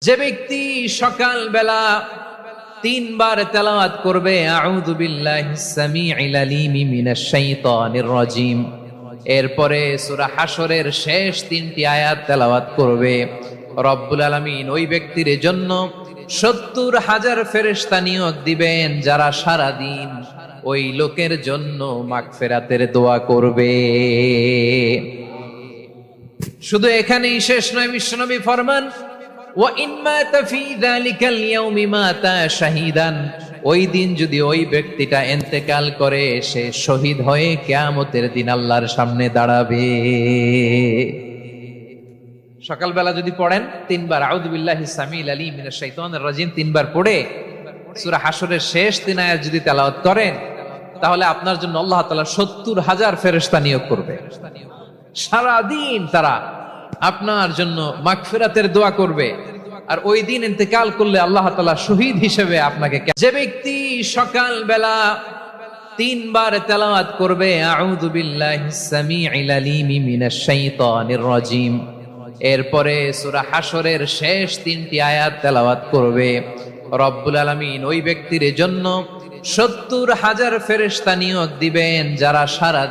যে ব্যক্তি সকাল বেলা তিনবার তেলাওয়াত করবে আউযু বিল্লাহিস সামিউল আলিম মিনাশ শাইতানির রাজিম, এরপরে সূরা হাশরের শেষ তিনটি আয়াত তেলাওয়াত করবে, রব্বুল আলামিন ওই ব্যক্তির জন্য ৭০,০০০ ফেরেশতা নিয়োগ দিবেন যারা সারা দিন ওই লোকের জন্য মাগফিরাতের দোয়া করবে। শুধু এখানেই শেষ নয়, বিশ্বনবী ফরমান ওয়া ইন মাতা ফি যালিকাল ইয়াউমি মাতা শাহীদান, ওই দিন যদি ওই ব্যক্তিটা ইন্তেকাল করে সে শহীদ হয়ে কিয়ামতের দিন আল্লাহর সামনে দাঁড়াবে। সকালবেলা যদি পড়েন তিনবার আউযু বিল্লাহিস সামিউল আলিম মিনাশ শাইতানির রাজিম তিনবার পড়ে সূরা হাশরের শেষ তিন আয়াত যদি তেলাওয়াত করেন, তাহলে আপনার জন্য আল্লাহ তাআলা ৭০,০০০ ফেরেশতা নিয়োগ করবে। সারা দিন তারা আপনার জন্য মাগফিরাতের দোয়া করবে, আর ওই দিন ইন্তেকাল করলে আল্লাহ তাআলা শহীদ হিসেবে আপনাকে। যে ব্যক্তি সকাল বেলা তিনবার তেলাওয়াত করবে আউযু বিল্লাহিস সামিউল আলিম মিনাশ শাইতানির রাজিম, এরপরে সূরা হাশরের শেষ তিনটি আয়াত তেলাওয়াত করবে, রব্বুল আলামিন ওই ব্যক্তির জন্য ৭০,০০০ ফেরেশতা নিয়োগ দিবেন যারা সারা